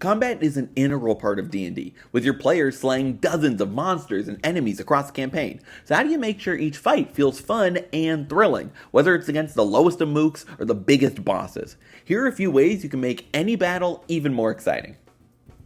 Combat is an integral part of D&D, with your players slaying dozens of monsters and enemies across the campaign. So how do you make sure each fight feels fun and thrilling, whether it's against the lowest of mooks or the biggest bosses? Here are a few ways you can make any battle even more exciting.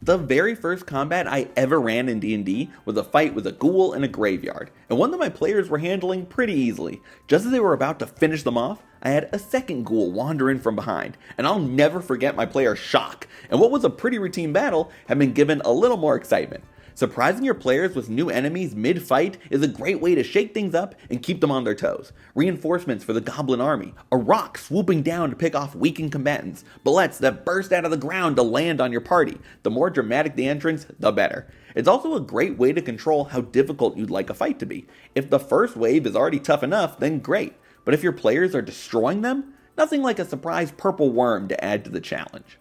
The very first combat I ever ran in D&D was a fight with a ghoul in a graveyard, and one that my players were handling pretty easily. Just as they were about to finish them off, I had a second ghoul wander in from behind, and I'll never forget my player's shock, and what was a pretty routine battle had been given a little more excitement. Surprising your players with new enemies mid-fight is a great way to shake things up and keep them on their toes. Reinforcements for the goblin army, a rock swooping down to pick off weakened combatants, bullets that burst out of the ground to land on your party. The more dramatic the entrance, the better. It's also a great way to control how difficult you'd like a fight to be. If the first wave is already tough enough, then great. But if your players are destroying them, nothing like a surprise purple worm to add to the challenge.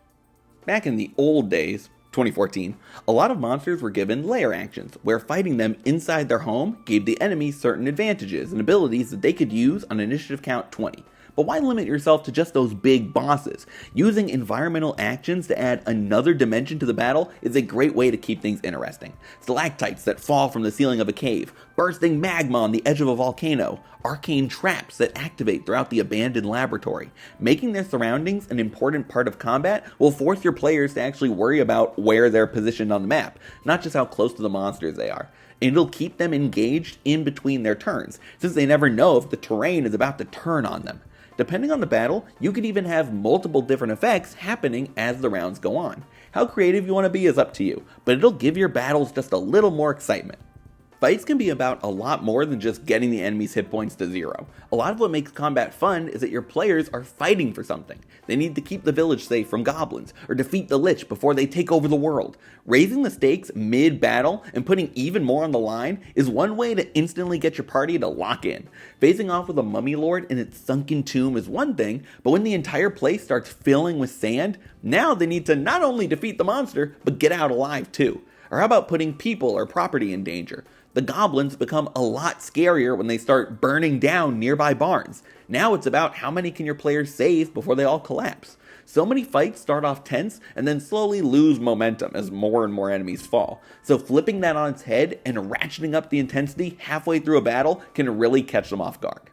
Back in the old days, 2014, a lot of monsters were given lair actions, where fighting them inside their home gave the enemy certain advantages and abilities that they could use on initiative count 20. But why limit yourself to just those big bosses? Using environmental actions to add another dimension to the battle is a great way to keep things interesting. Stalactites that fall from the ceiling of a cave, bursting magma on the edge of a volcano, arcane traps that activate throughout the abandoned laboratory. Making their surroundings an important part of combat will force your players to actually worry about where they're positioned on the map, not just how close to the monsters they are. And it'll keep them engaged in between their turns, since they never know if the terrain is about to turn on them. Depending on the battle, you could even have multiple different effects happening as the rounds go on. How creative you want to be is up to you, but it'll give your battles just a little more excitement. Fights can be about a lot more than just getting the enemy's hit points to zero. A lot of what makes combat fun is that your players are fighting for something. They need to keep the village safe from goblins, or defeat the Lich before they take over the world. Raising the stakes mid-battle and putting even more on the line is one way to instantly get your party to lock in. Facing off with a mummy lord in its sunken tomb is one thing, but when the entire place starts filling with sand, now they need to not only defeat the monster, but get out alive too. Or how about putting people or property in danger? The goblins become a lot scarier when they start burning down nearby barns. Now it's about how many can your players save before they all collapse. So many fights start off tense and then slowly lose momentum as more and more enemies fall. So flipping that on its head and ratcheting up the intensity halfway through a battle can really catch them off guard.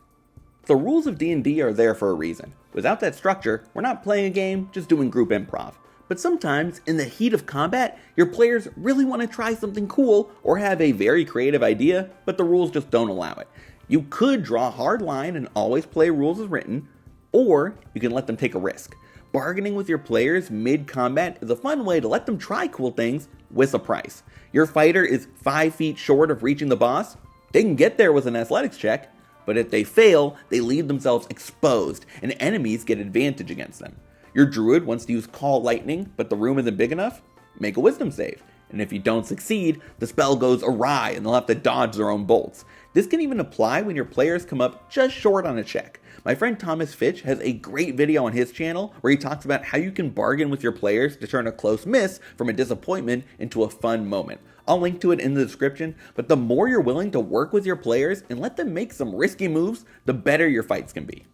The rules of D&D are there for a reason. Without that structure, we're not playing a game, just doing group improv. But sometimes, in the heat of combat, your players really want to try something cool or have a very creative idea, but the rules just don't allow it. You could draw a hard line and always play rules as written, or you can let them take a risk. Bargaining with your players mid-combat is a fun way to let them try cool things with a price. Your fighter is 5 feet short of reaching the boss. They can get there with an athletics check, but if they fail, they leave themselves exposed, and enemies get advantage against them. Your druid wants to use Call Lightning, but the room isn't big enough? Make a wisdom save. And if you don't succeed, the spell goes awry and they'll have to dodge their own bolts. This can even apply when your players come up just short on a check. My friend Thomas Fitch has a great video on his channel where he talks about how you can bargain with your players to turn a close miss from a disappointment into a fun moment. I'll link to it in the description, but the more you're willing to work with your players and let them make some risky moves, the better your fights can be.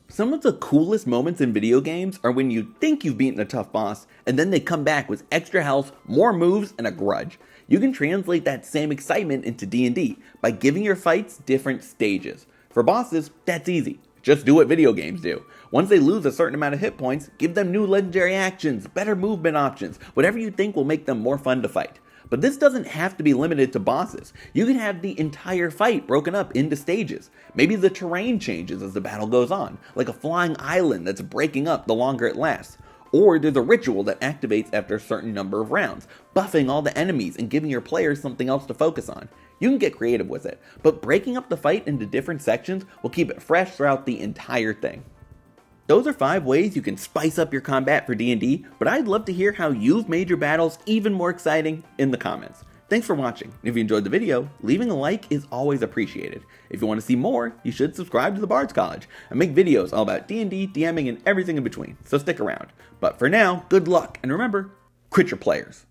Some of the coolest moments in video games are when you think you've beaten a tough boss, and then they come back with extra health, more moves, and a grudge. You can translate that same excitement into D&D by giving your fights different stages. For bosses, that's easy. Just do what video games do. Once they lose a certain amount of hit points, give them new legendary actions, better movement options, whatever you think will make them more fun to fight. But this doesn't have to be limited to bosses. You can have the entire fight broken up into stages. Maybe the terrain changes as the battle goes on, like a flying island that's breaking up the longer it lasts. Or there's a ritual that activates after a certain number of rounds, buffing all the enemies and giving your players something else to focus on. You can get creative with it, but breaking up the fight into different sections will keep it fresh throughout the entire thing. Those are 5 ways you can spice up your combat for D&D, but I'd love to hear how you've made your battles even more exciting in the comments. Thanks for watching. If you enjoyed the video, leaving a like is always appreciated. If you want to see more, you should subscribe to the Bard's College. I make videos all about D&D, DMing, and everything in between, so stick around. But for now, good luck, and remember, crit your players.